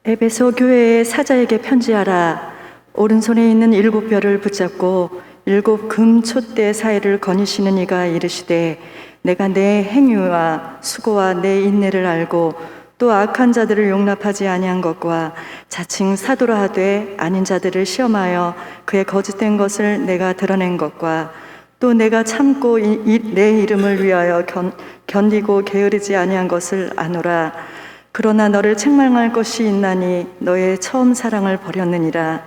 에베소 교회의 사자에게 편지하라. 오른손에 있는 7별을 붙잡고 7금 촛대 사이를 거니시는 이가 이르시되, 내가 내 행위와 수고와 내 인내를 알고 또 악한 자들을 용납하지 아니한 것과 자칭 사도라 하되 아닌 자들을 시험하여 그의 거짓된 것을 내가 드러낸 것과 또 내가 참고 내 이름을 위하여 견디고 게으르지 아니한 것을 아노라. 그러나 너를 책망할 것이 있나니 너의 처음 사랑을 버렸느니라.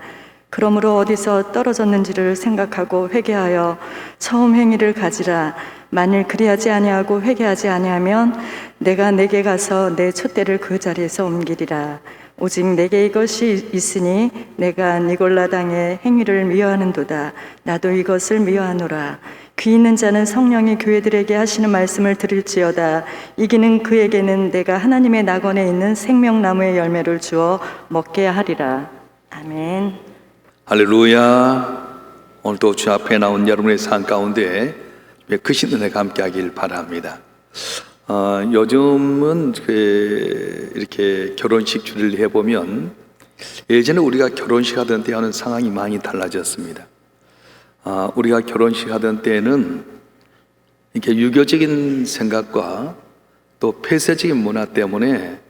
그러므로 어디서 떨어졌는지를 생각하고 회개하여 처음 행위를 가지라. 만일 그리하지 아니하고 회개하지 아니하면 내가 내게 가서 내 촛대를 그 자리에서 옮기리라. 오직 내게 이것이 있으니 내가 니골라 당의 행위를 미워하는도다. 나도 이것을 미워하노라. 귀 있는 자는 성령이 교회들에게 하시는 말씀을 들을지어다. 이기는 그에게는 내가 하나님의 낙원에 있는 생명나무의 열매를 주어 먹게 하리라. 아멘. 할렐루야. 오늘도 주 앞에 나온 여러분의 삶 가운데 크신 은혜가 함께하길 바랍니다. 요즘은 이렇게 결혼식 주례를 해보면 예전에 우리가 결혼식 하던 때와는 상황이 많이 달라졌습니다. 우리가 결혼식 하던 때는 이렇게 유교적인 생각과 또 폐쇄적인 문화 때문에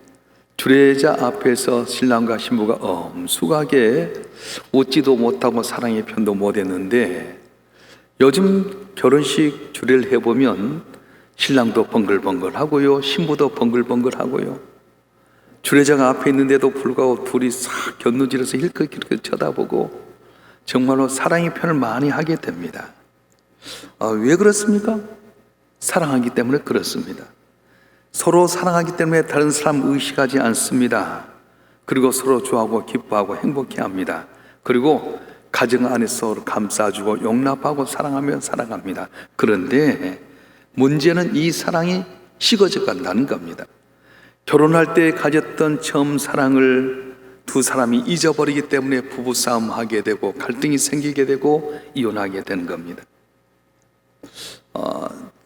주례자 앞에서 신랑과 신부가 엄숙하게 웃지도 못하고 사랑의 편도 못했는데, 요즘 결혼식 주례를 해보면 신랑도 벙글벙글 하고요, 신부도 벙글벙글 하고요, 주례자가 앞에 있는데도 불구하고 둘이 싹 곁눈질해서 힐끗힐끗 쳐다보고 정말로 사랑의 편을 많이 하게 됩니다. 왜 그렇습니까? 사랑하기 때문에 그렇습니다. 서로 사랑하기 때문에 다른 사람 의식하지 않습니다. 그리고 서로 좋아하고 기뻐하고 행복해 합니다. 그리고 가정 안에서 서로 감싸주고 용납하고 사랑하며 살아갑니다. 그런데 문제는 이 사랑이 식어져 간다는 겁니다. 결혼할 때 가졌던 처음 사랑을 두 사람이 잊어버리기 때문에 부부싸움 하게 되고 갈등이 생기게 되고 이혼하게 되는 겁니다.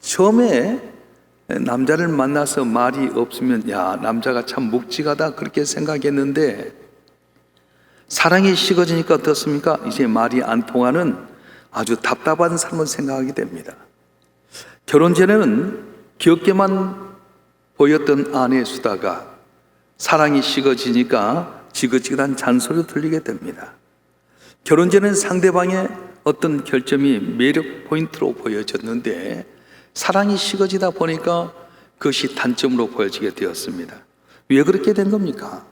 처음에 남자를 만나서 말이 없으면 야, 남자가 참 묵직하다 그렇게 생각했는데, 사랑이 식어지니까 어떻습니까? 이제 말이 안 통하는 아주 답답한 삶을 생각하게 됩니다. 결혼 전에는 귀엽게만 보였던 아내의 수다가 사랑이 식어지니까 지긋지긋한 잔소리로 들리게 됩니다. 결혼 전에는 상대방의 어떤 결점이 매력 포인트로 보여졌는데 사랑이 식어지다 보니까 그것이 단점으로 보여지게 되었습니다. 왜 그렇게 된 겁니까?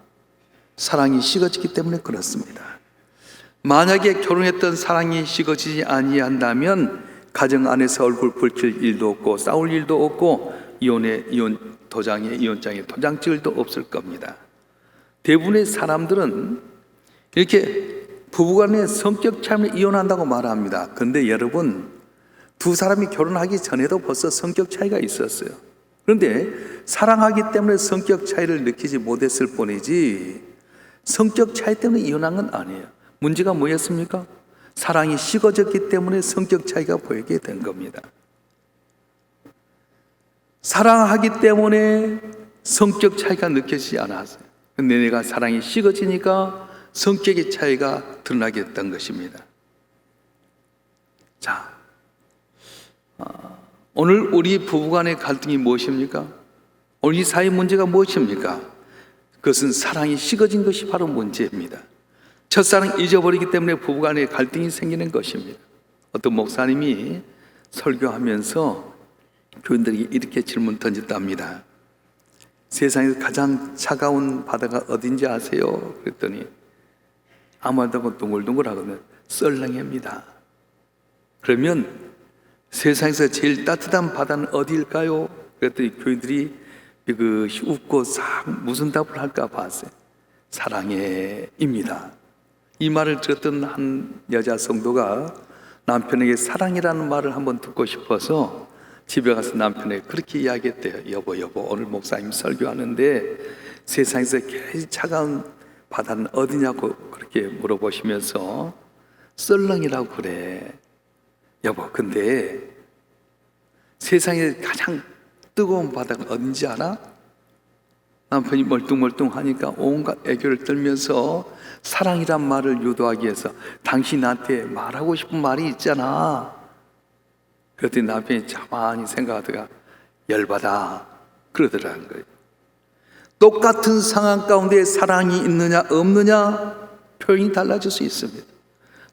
사랑이 식어지기 때문에 그렇습니다. 만약에 결혼했던 사랑이 식어지지 아니한다면 가정 안에서 얼굴 붉힐 일도 없고 싸울 일도 없고 이혼장에 도장 찍을 일도 없을 겁니다. 대부분의 사람들은 이렇게 부부간의 성격 차이를 이혼한다고 말합니다. 그런데 여러분, 두 사람이 결혼하기 전에도 벌써 성격 차이가 있었어요. 그런데 사랑하기 때문에 성격 차이를 느끼지 못했을 뿐이지 성격 차이 때문에 이혼한 건 아니에요. 문제가 뭐였습니까? 사랑이 식어졌기 때문에 성격 차이가 보이게 된 겁니다. 사랑하기 때문에 성격 차이가 느껴지지 않았어요. 근데 내가 사랑이 식어지니까 성격의 차이가 드러나게 됐던 것입니다. 자, 오늘 우리 부부간의 갈등이 무엇입니까? 오늘 이 사회 문제가 무엇입니까? 그것은 사랑이 식어진 것이 바로 문제입니다. 첫사랑 잊어버리기 때문에 부부간의 갈등이 생기는 것입니다. 어떤 목사님이 설교하면서 교인들에게 이렇게 질문 던졌답니다. 세상에서 가장 차가운 바다가 어딘지 아세요? 그랬더니 아무 말도 없고 둥글둥글 하거든요. 썰렁해입니다. 그러면 세상에서 제일 따뜻한 바다는 어디일까요? 그랬더니 교인들이 웃고 싹 무슨 답을 할까 봤어요. 사랑해입니다. 이 말을 들었던 한 여자 성도가 남편에게 사랑이라는 말을 한번 듣고 싶어서 집에 가서 남편에게 그렇게 이야기했대요. 여보 오늘 목사님 설교하는데 세상에서 제일 차가운 바다는 어디냐고 그렇게 물어보시면서 썰렁이라고 그래. 여보, 근데 세상에 가장 뜨거운 바다가 어딘지 알아? 남편이 멀뚱멀뚱하니까 온갖 애교를 떨면서 사랑이란 말을 유도하기 위해서 당신 나한테 말하고 싶은 말이 있잖아. 그랬더니 남편이 가만히 생각하다가 열받아 그러더라는 거예요. 똑같은 상황 가운데 사랑이 있느냐 없느냐 표현이 달라질 수 있습니다.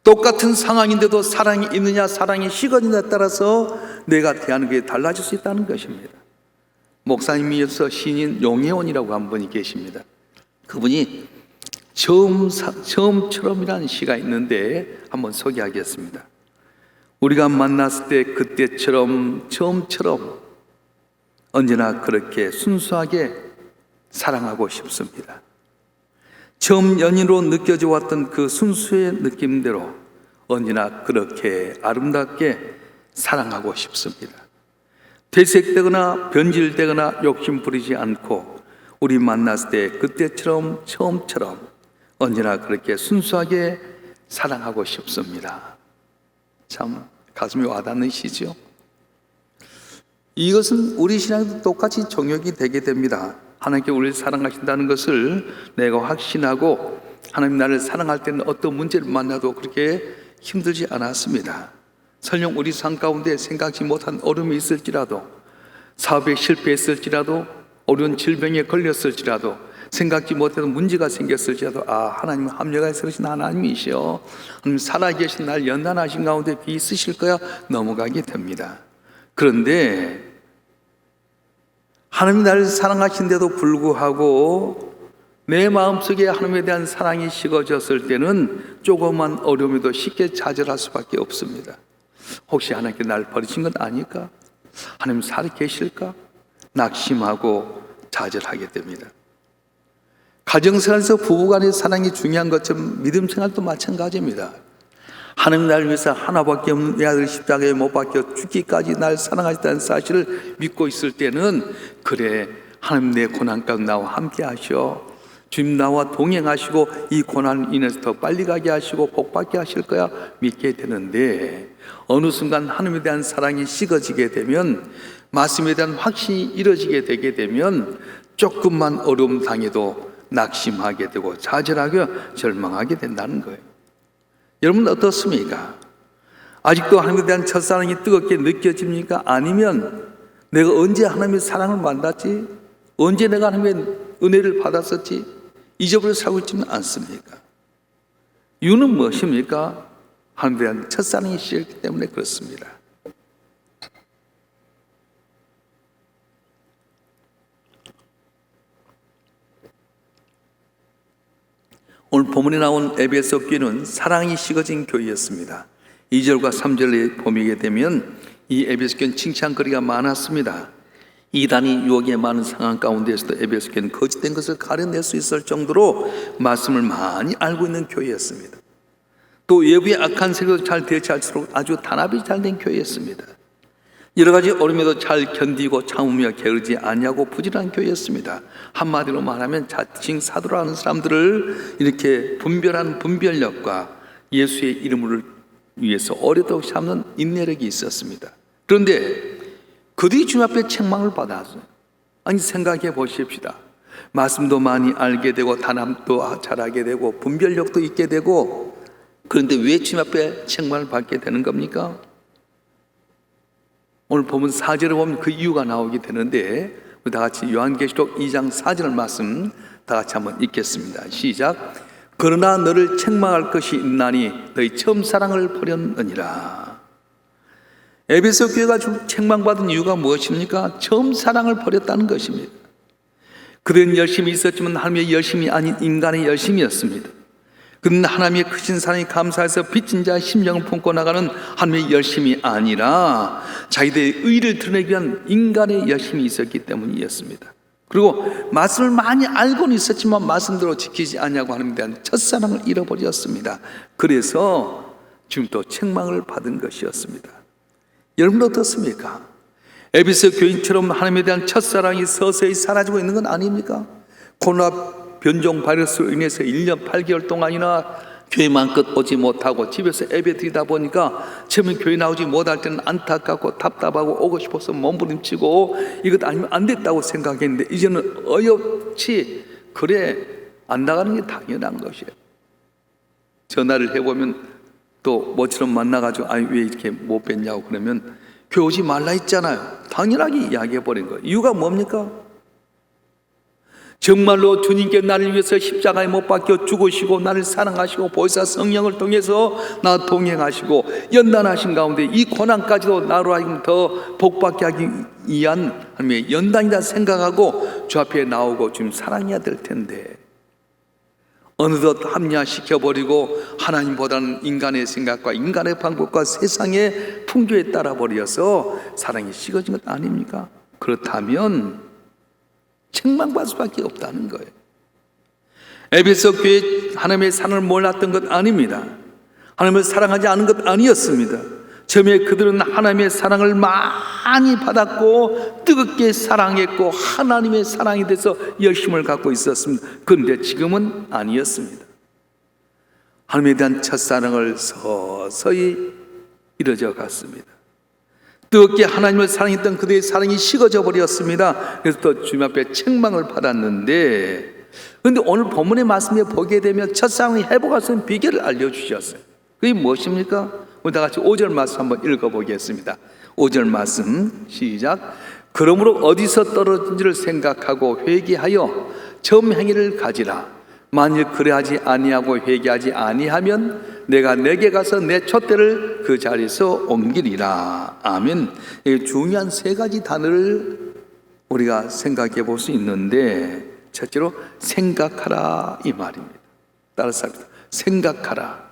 똑같은 상황인데도 사랑이 있느냐 사랑이 식었느냐에 따라서 내가 대하는 게 달라질 수 있다는 것입니다. 목사님이어서 신인 용혜원이라고 한 분이 계십니다. 그분이 처음처럼이라는 시가 있는데 한번 소개하겠습니다. 우리가 만났을 때 그때처럼 처음처럼 언제나 그렇게 순수하게 사랑하고 싶습니다. 처음 연인으로 느껴져 왔던 그 순수의 느낌대로 언제나 그렇게 아름답게 사랑하고 싶습니다. 되색되거나 변질되거나 욕심 부리지 않고 우리 만났을 때 그때처럼 처음처럼 언제나 그렇게 순수하게 사랑하고 싶습니다. 참 가슴이 와닿는 시죠. 이것은 우리 신앙에도 똑같이 적용이 되게 됩니다. 하나님께 우리를 사랑하신다는 것을 내가 확신하고 하나님 나를 사랑할 때는 어떤 문제를 만나도 그렇게 힘들지 않았습니다. 설령 우리 삶 가운데 생각지 못한 어려움이 있을지라도, 사업에 실패했을지라도, 어려운 질병에 걸렸을지라도, 생각지 못했던 문제가 생겼을지라도 하나님은 합력하여 서신 하나님이시여, 하나님 살아계신 날 연단하신 가운데 비 있으실 거야 넘어가게 됩니다. 그런데 하나님이 나를 사랑하신데도 불구하고 내 마음속에 하나님에 대한 사랑이 식어졌을 때는 조그만 어려움에도 쉽게 좌절할 수밖에 없습니다. 혹시 하나님께 나를 버리신 건 아닐까? 하나님 살아계실까? 낙심하고 좌절하게 됩니다. 가정생활에서 부부간의 사랑이 중요한 것처럼 믿음생활도 마찬가지입니다. 하나님 나를 위해서 하나밖에 없는 내 아들 십자가에 못 박혀 죽기까지 날 사랑하셨다는 사실을 믿고 있을 때는 그래 하나님 내 고난 가운데 나와 함께 하셔, 주님 나와 동행하시고 이 고난을 인해서 더 빨리 가게 하시고 복받게 하실 거야 믿게 되는데, 어느 순간 하나님에 대한 사랑이 식어지게 되면, 말씀에 대한 확신이 이뤄지게 되게 되면 조금만 어려움 당해도 낙심하게 되고 좌절하게 절망하게 된다는 거예요. 여러분 어떻습니까? 아직도 하나님에 대한 첫사랑이 뜨겁게 느껴집니까? 아니면 내가 언제 하나님의 사랑을 만났지? 언제 내가 하나님의 은혜를 받았었지? 잊어버려 살고 있지는 않습니까? 이유는 무엇입니까? 하나님에 대한 첫사랑이 식었기 때문에 그렇습니다. 오늘 본문에 나온 에베소 교회는 사랑이 식어진 교회였습니다. 2절과 3절에 보게 되면 이 에베소 교회는 칭찬거리가 많았습니다. 이단이 유혹에 많은 상황 가운데에서도 에베소 교회는 거짓된 것을 가려낼 수 있을 정도로 말씀을 많이 알고 있는 교회였습니다. 또 외부의 악한 세력도 잘 대처할수록 아주 단합이 잘 된 교회였습니다. 여러 가지 어려움에도 잘 견디고 참으며 게으르지 아니하고 부지런한 교회였습니다. 한마디로 말하면 자칭 사도라는 사람들을 이렇게 분별하는 분별력과 예수의 이름을 위해서 어려도 참는 인내력이 있었습니다. 그런데 그들이 주님 앞에 책망을 받았어요. 아니 생각해 보십시다. 말씀도 많이 알게 되고 단합도 잘하게 되고 분별력도 있게 되고, 그런데 왜 주님 앞에 책망을 받게 되는 겁니까? 오늘 보면 4절에 보면 그 이유가 나오게 되는데, 우리 다 같이 요한계시록 2장 4절 말씀 다 같이 한번 읽겠습니다. 시작. 그러나 너를 책망할 것이 있나니 너희 처음 사랑을 버렸느니라. 에베소 교회가 책망받은 이유가 무엇입니까? 처음 사랑을 버렸다는 것입니다. 그들은 열심히 있었지만 하나님의 열심이 아닌 인간의 열심이었습니다. 그는 하나님의 크신 사랑이 감사해서 빚진 자의 심령을 품고 나가는 하나님의 열심이 아니라 자기들의 의를 드러내기 위한 인간의 열심이 있었기 때문이었습니다. 그리고 말씀을 많이 알고는 있었지만 말씀대로 지키지 않냐고 하나님에 대한 첫사랑을 잃어버렸습니다. 그래서 지금 또 책망을 받은 것이었습니다. 여러분 어떻습니까? 에베소 교인처럼 하나님에 대한 첫사랑이 서서히 사라지고 있는 건 아닙니까? 코로나 변종 바이러스로 인해서 1년 8개월 동안이나 교회만껏 오지 못하고 집에서 예배 드리다 보니까 처음에 교회 나오지 못할 때는 안타깝고 답답하고 오고 싶어서 몸부림치고 이것 아니면 안 됐다고 생각했는데 이제는 어이없이 그래 안 나가는 게 당연한 것이에요. 전화를 해보면 또 모처럼 만나가지고 아니 왜 이렇게 못 뵀냐고 그러면 교회 오지 말라 했잖아요. 당연하게 이야기해버린 거예요. 이유가 뭡니까? 정말로 주님께 나를 위해서 십자가에 못 박혀 죽으시고 나를 사랑하시고 보혜사 성령을 통해서 나 동행하시고 연단하신 가운데 이 고난까지도 나로 하여금 더 복받게 하기 위한 하나님의 연단이다 생각하고 주 앞에 나오고 좀 사랑해야 될 텐데 어느덧 합리화시켜버리고 하나님보다는 인간의 생각과 인간의 방법과 세상의 풍조에 따라 버려서 사랑이 식어진 것 아닙니까? 그렇다면 책망받을 수밖에 없다는 거예요. 에베소 교회 하나님의 사랑을 몰랐던 것 아닙니다. 하나님을 사랑하지 않은 것 아니었습니다. 처음에 그들은 하나님의 사랑을 많이 받았고 뜨겁게 사랑했고 하나님의 사랑에 대해서 열심을 갖고 있었습니다. 그런데 지금은 아니었습니다. 하나님에 대한 첫사랑을 서서히 잃어져 갔습니다. 뜨겁게 하나님을 사랑했던 그들의 사랑이 식어져 버렸습니다. 그래서 또 주님 앞에 책망을 받았는데 그런데 오늘 본문의 말씀에 보게 되면 첫사랑을 회복할 수 있는 비결을 알려주셨어요. 그게 무엇입니까? 우리 다 같이 5절 말씀 한번 읽어보겠습니다. 5절 말씀 시작. 그러므로 어디서 떨어진지를 생각하고 회개하여 점 행위를 가지라. 만일 그래하지 아니하고 회개하지 아니하면 내가 내게 가서 내 촛대를 그 자리에서 옮기리라. 아멘. 중요한 세 가지 단어를 우리가 생각해 볼 수 있는데 첫째로 생각하라 이 말입니다. 따라서 합니다. 생각하라.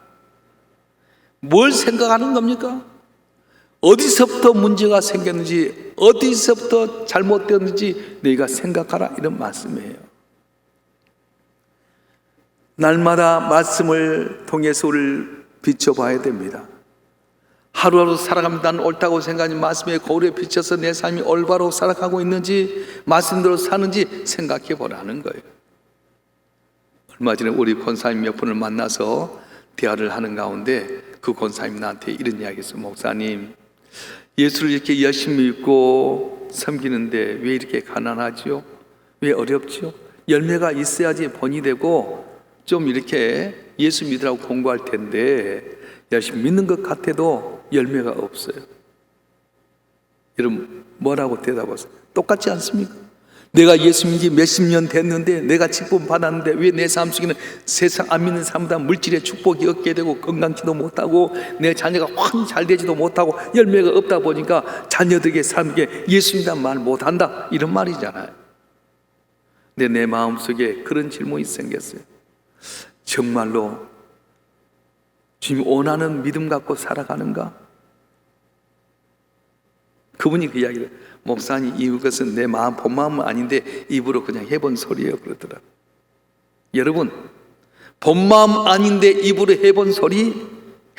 뭘 생각하는 겁니까? 어디서부터 문제가 생겼는지 어디서부터 잘못되었는지 너희가 생각하라 이런 말씀이에요. 날마다 말씀을 통해서 우리를 비춰봐야 됩니다. 하루하루 살아가면서 나는 옳다고 생각하는 말씀의 거울에 비춰서 내 삶이 올바로 살아가고 있는지 말씀대로 사는지 생각해 보라는 거예요. 얼마 전에 우리 권사님 몇 분을 만나서 대화를 하는 가운데 그 권사님이 나한테 이런 이야기했어요. 목사님, 예수를 이렇게 열심히 믿고 섬기는데 왜 이렇게 가난하지요? 왜 어렵지요? 열매가 있어야지 본이 되고 좀 이렇게 예수 믿으라고 공부할 텐데 열심히 믿는 것 같아도 열매가 없어요. 여러분 뭐라고 대답하세요? 똑같지 않습니까? 내가 예수 믿은 지 몇십 년 됐는데 내가 직분 받았는데 왜 내 삶 속에는 세상 안 믿는 사람보다 물질의 축복이 없게 되고 건강치도 못하고 내 자녀가 확 잘 되지도 못하고 열매가 없다 보니까 자녀들에게 삶에게 예수 믿다는 말 못한다 이런 말이잖아요. 근데 내 마음속에 그런 질문이 생겼어요. 정말로 주님이 원하는 믿음 갖고 살아가는가? 그분이 그 이야기를 목사님 이것은 내 마음 본 마음은 아닌데 입으로 그냥 해본 소리예요 그러더라. 여러분 본 마음 아닌데 입으로 해본 소리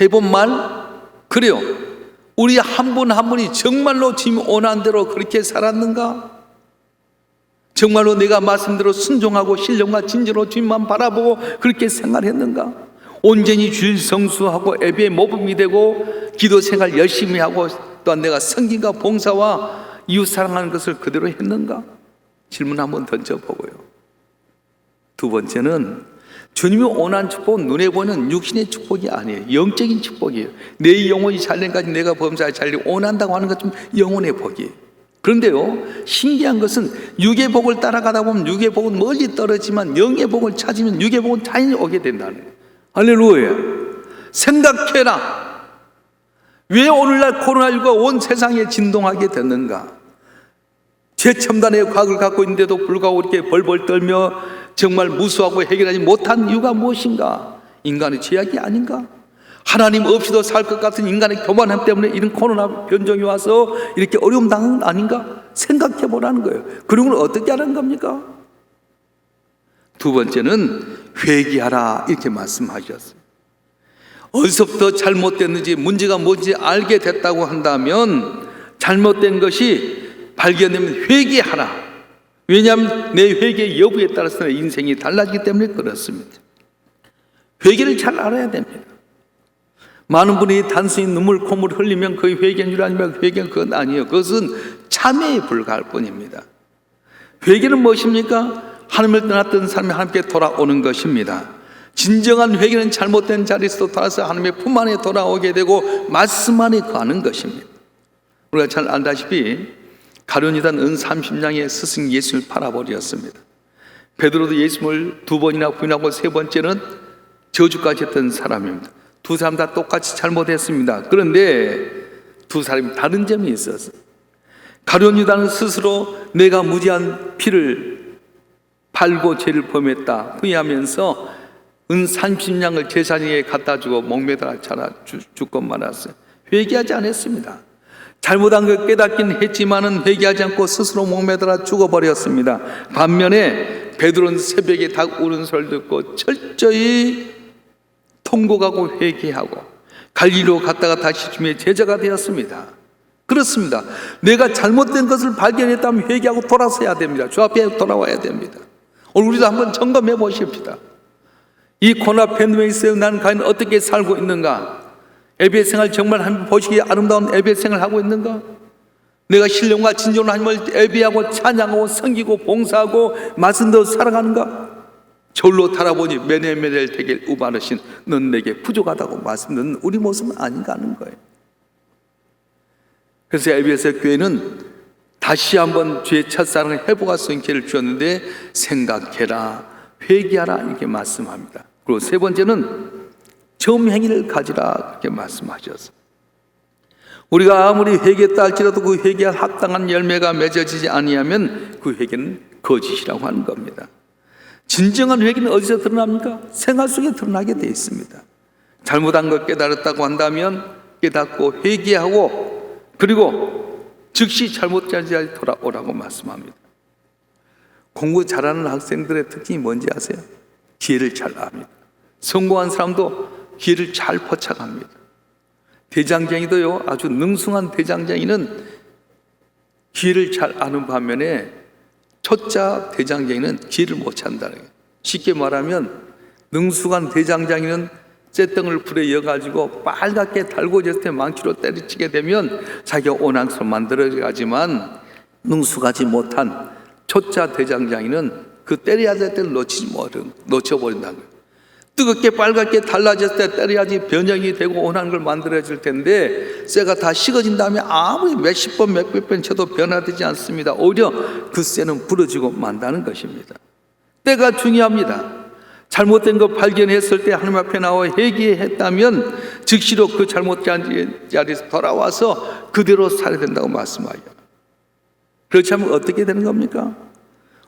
해본 말 그래요. 우리 한 분 한 분이 정말로 주님 원하는 대로 그렇게 살았는가? 정말로 내가 말씀대로 순종하고 신령과 진정으로 주님만 바라보고 그렇게 생활했는가? 온전히 주일 성수하고 예배에 모범이 되고 기도 생활 열심히 하고 또한 내가 성김과 봉사와 이웃 사랑하는 것을 그대로 했는가? 질문 한번 던져보고요. 두 번째는 주님이 원하는 축복은 눈에 보이는 육신의 축복이 아니에요. 영적인 축복이에요. 내 영혼이 잘된까지 내가 범사에 잘되고 원한다고 하는 것 좀 영혼의 복이에요. 그런데요 신기한 것은 육의 복을 따라가다 보면 육의 복은 멀리 떨어지만 영의 복을 찾으면 육의 복은 자연히 오게 된다는 거예요. 할렐루야. 생각해라. 왜 오늘날 코로나19가 온 세상에 진동하게 됐는가? 최첨단의 과학을 갖고 있는데도 불구하고 이렇게 벌벌 떨며 정말 무수하고 해결하지 못한 이유가 무엇인가? 인간의 죄악이 아닌가? 하나님 없이도 살 것 같은 인간의 교만함 때문에 이런 코로나 변종이 와서 이렇게 어려움 당한 건 아닌가? 생각해 보라는 거예요. 그런 걸 어떻게 하라는 겁니까? 두 번째는 회개하라 이렇게 말씀하셨어요. 어디서부터 잘못됐는지 문제가 뭔지 알게 됐다고 한다면 잘못된 것이 발견되면 회개하라. 왜냐하면 내 회개 여부에 따라서 인생이 달라지기 때문에 그렇습니다. 회개를 잘 알아야 됩니다. 많은 분이 단순히 눈물 콧물 흘리면 그게 회개인 줄 아니면 회개는 그건 아니에요. 그것은 참회에 불과할 뿐입니다. 회개는 무엇입니까? 하나님을 떠났던 사람이 하나님께 돌아오는 것입니다. 진정한 회개는 잘못된 자리에서 돌아서 하나님의 품 안에 돌아오게 되고 말씀 안에 거하는 것입니다. 우리가 잘 알다시피 가룟유다는 은 30냥의 스승 예수를 팔아버렸습니다. 베드로도 예수를 2번이나 부인하고 3번째는 저주까지 했던 사람입니다. 두 사람 다 똑같이 잘못했습니다. 그런데 두 사람이 다른 점이 있었어요. 가룟유다는 스스로 내가 무지한 피를 팔고 죄를 범했다 후회하면서 은 30냥을 제사장에게 갖다 주고 목매달아 죽고 말았어요. 회개하지 않았습니다. 잘못한 걸 깨닫긴 했지만은 회개하지 않고 스스로 목매달아 죽어버렸습니다. 반면에 베드로는 새벽에 닭 우는 소리를 듣고 철저히 통곡하고 회개하고 갈릴리로 갔다가 다시 주님의 제자가 되었습니다. 그렇습니다. 내가 잘못된 것을 발견했다면 회개하고 돌아서야 됩니다. 주 앞에 돌아와야 됩니다. 오늘 우리도 한번 점검해 보십시다. 이 고난 팬데믹에 나는 과연 어떻게 살고 있는가? 예배 생활 정말 한번 보시기에 아름다운 예배 생활을 하고 있는가? 내가 신령과 진정으로 하나님을 예배하고 찬양하고 섬기고 봉사하고 말씀대로 살아가는가? 저울로 달아보니 메네메넬 되길 우바르신 넌 내게 부족하다고 말씀드는 우리 모습은 아닌가 하는 거예요. 그래서 LBS 교회는 다시 한번 주의 첫사랑을 회복할 수 있는 기회를 주었는데 생각해라, 회개하라 이렇게 말씀합니다. 그리고 세 번째는 점행위를 가지라 이렇게 말씀하셨어요. 우리가 아무리 회개했다 할지라도 그 회개에 합당한 열매가 맺어지지 아니하면 그 회개는 거짓이라고 하는 겁니다. 진정한 회개는 어디서 드러납니까? 생활 속에 드러나게 되어 있습니다. 잘못한 걸 깨달았다고 한다면 깨닫고 회개하고 그리고 즉시 잘못된 자리에 돌아오라고 말씀합니다. 공부 잘하는 학생들의 특징이 뭔지 아세요? 기회를 잘 압니다. 성공한 사람도 기회를 잘 포착합니다. 대장장이도요, 아주 능숙한 대장장이는 기회를 잘 아는 반면에 초짜 대장장이는 기회를 못 찬다는 거예요. 쉽게 말하면 능숙한 대장장이는 쇳덩을 불에 이어가지고 빨갛게 달궈졌을 때 망치로 때리치게 되면 자기가 원하는 것을 만들어가지만 능숙하지 못한 초짜 대장장이는 그 때려야 될 때를 놓쳐버린다는 거예요. 뜨겁게 빨갛게 달라졌을 때 때려야지 변형이 되고 원하는 걸 만들어질 텐데 쇠가 다 식어진 다음에 아무리 몇십 번 몇백 번 쳐도 변화되지 않습니다. 오히려 그 쇠는 부러지고 만다는 것입니다. 때가 중요합니다. 잘못된 거 발견했을 때 하나님 앞에 나와 회개했다면 즉시로 그 잘못된 자리에서 돌아와서 그대로 살아야 된다고 말씀하죠. 그렇지 않으면 어떻게 되는 겁니까?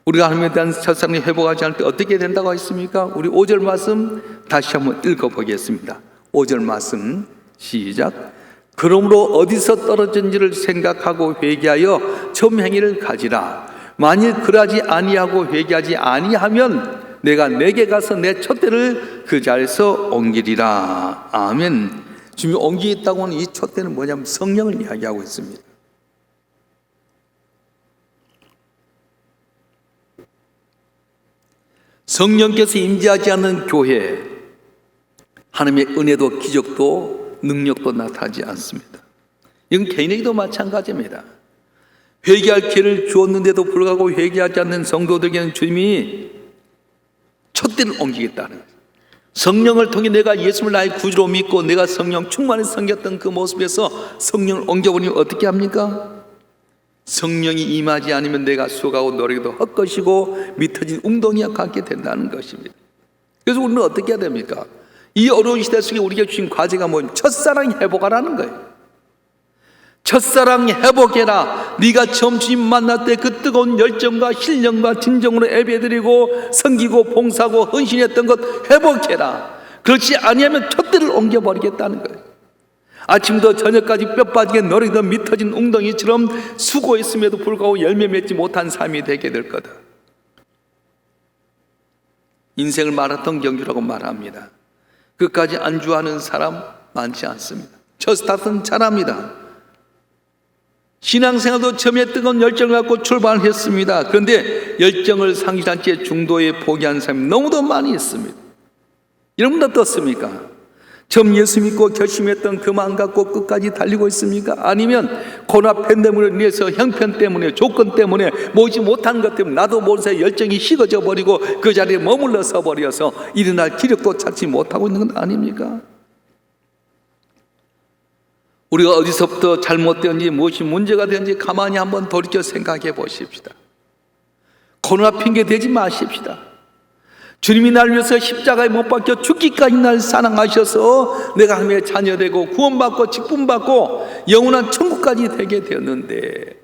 우리가 하나님에 대한 첫사랑을 회복하지 않을 때 어떻게 된다고 했습니까? 우리 5절 말씀 다시 한번 읽어보겠습니다. 5절 말씀 시작. 그러므로 어디서 떨어진지를 생각하고 회개하여 점행위를 가지라. 만일 그러지 아니하고 회개하지 아니하면 내가 내게 가서 내 촛대를 그 자리에서 옮기리라. 아멘. 주님이 옮기겠다고 하는 이 촛대는 뭐냐면 성령을 이야기하고 있습니다. 성령께서 임재하지 않는 교회, 하나님의 은혜도 기적도 능력도 나타나지 않습니다. 이건 개인에게도 마찬가지입니다. 회개할 기회를 주었는데도 불구하고 회개하지 않는 성도들에게는 주님이 촛대를 옮기겠다는 거예요. 성령을 통해 내가 예수를 나의 구주로 믿고 내가 성령 충만히 섬겼던 그 모습에서 성령을 옮겨버리면 어떻게 합니까? 성령이 임하지 않으면 내가 수고하고 노력도 헛것이고 미터진 웅덩이와 같게 된다는 것입니다. 그래서 우리는 어떻게 해야 됩니까? 이 어려운 시대 속에 우리에게 주신 과제가 뭐냐면 첫사랑 회복하라는 거예요. 첫사랑 회복해라. 네가 처음 주님 만날 때 그 뜨거운 열정과 신령과 진정으로 예배드리고 섬기고 봉사하고 헌신했던 것 회복해라. 그렇지 아니하면 촛대를 옮겨버리겠다는 거예요. 아침부터 저녁까지 뼈 빠지게 노력던 미터진 웅덩이처럼 수고했음에도 불구하고 열매 맺지 못한 삶이 되게 될 거다. 인생을 마라톤 경주라고 말합니다. 끝까지 안주하는 사람 많지 않습니다. 첫 스타트는 잘합니다. 신앙생활도 처음에 뜨거운 열정을 갖고 출발했습니다. 그런데 열정을 상실한 채 중도에 포기한 사람이 너무도 많이 있습니다. 여러분 어떻습니까? 처음 예수 믿고 결심했던 그 마음 갖고 끝까지 달리고 있습니까? 아니면 고나 팬데믹으로 인해서 형편 때문에, 조건 때문에, 모지 못하는 것 때문에 나도 모르게 열정이 식어져 버리고 그 자리에 머물러 서 버려서 일어날 기력도 찾지 못하고 있는 건 아닙니까? 우리가 어디서부터 잘못되었는지, 무엇이 문제가 되었는지 가만히 한번 돌이켜 생각해 보십시다. 코로나 핑계 대지 마십시다. 주님이 날 위해서 십자가에 못 박혀 죽기까지 날 사랑하셔서 내가 하나님의 자녀되고 구원받고 직분받고 영원한 천국까지 되게 되었는데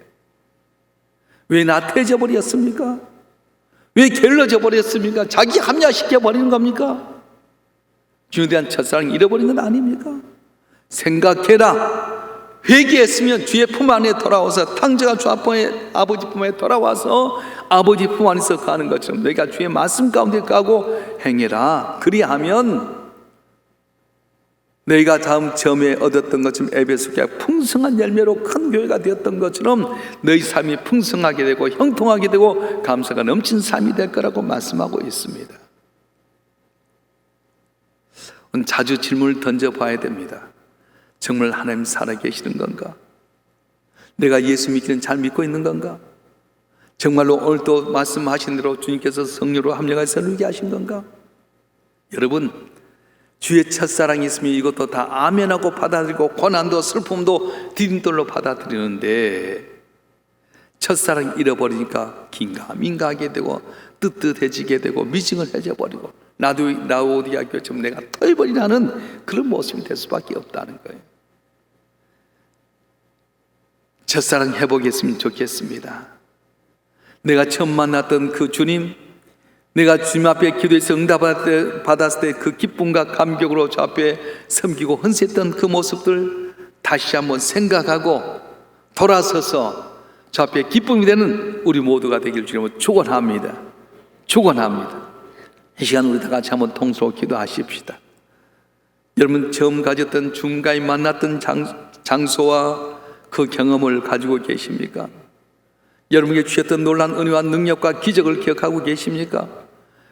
왜 나태해져 버렸습니까? 왜 게을러져 버렸습니까? 자기 합리화시켜 버리는 겁니까? 주님에 대한 첫사랑 잃어버린 건 아닙니까? 생각해라. 회개했으면 주의 품 안에 돌아와서 탕자가 주 앞에 아버지 품에 돌아와서 아버지 품 안에서 가는 것처럼 내가 주의 말씀 가운데 가고 행해라. 그리하면 너희가 다음 점에 얻었던 것처럼 에베소 교회가 풍성한 열매로 큰 교회가 되었던 것처럼 너희 삶이 풍성하게 되고 형통하게 되고 감사가 넘친 삶이 될 거라고 말씀하고 있습니다. 자주 질문을 던져봐야 됩니다. 정말 하나님 살아계시는 건가? 내가 예수 믿기는 잘 믿고 있는 건가? 정말로 오늘 또 말씀하신 대로 주님께서 성령으로 합력해서 누게 하신 건가? 여러분, 주의 첫사랑이 있으면 이것도 다 아멘하고 받아들이고 고난도 슬픔도 디딤돌로 받아들이는데 첫사랑 잃어버리니까 긴가민가하게 되고 뜨뜻해지게 되고 미징을해져 버리고 라오디아 교회처럼 내가 털버리라는 그런 모습이 될 수밖에 없다는 거예요. 첫사랑 회복했으면 좋겠습니다. 내가 처음 만났던 그 주님, 내가 주님 앞에 기도해서 응답받았을 때 그 기쁨과 감격으로 주 앞에 섬기고 헌세했던 그 모습들 다시 한번 생각하고 돌아서서 주 앞에 기쁨이 되는 우리 모두가 되길 주님으로 축원합니다. 축원합니다. 이 시간 우리 다 같이 한번 통성으로 기도하십시다. 여러분 처음 가졌던 중간에 만났던 장소와 그 경험을 가지고 계십니까? 여러분에게 주셨던 놀라운 은혜와 능력과 기적을 기억하고 계십니까?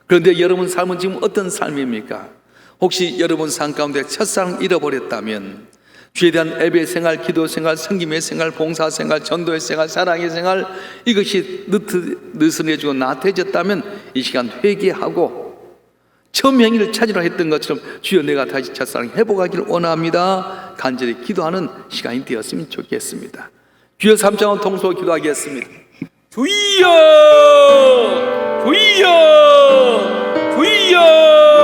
그런데 여러분 삶은 지금 어떤 삶입니까? 혹시 여러분 삶 가운데 첫사랑 잃어버렸다면 주에 대한 예배 생활, 기도 생활, 섬김의 생활, 봉사 생활, 전도의 생활, 사랑의 생활 이것이 느슨해지고 나태해졌다면 이 시간 회개하고 처음 행위를 찾으려 했던 것처럼 주여 내가 다시 첫사랑 회복하기를 원합니다. 간절히 기도하는 시간이 되었으면 좋겠습니다. 주여 3장은 통소 기도하겠습니다. 주여 주여 주여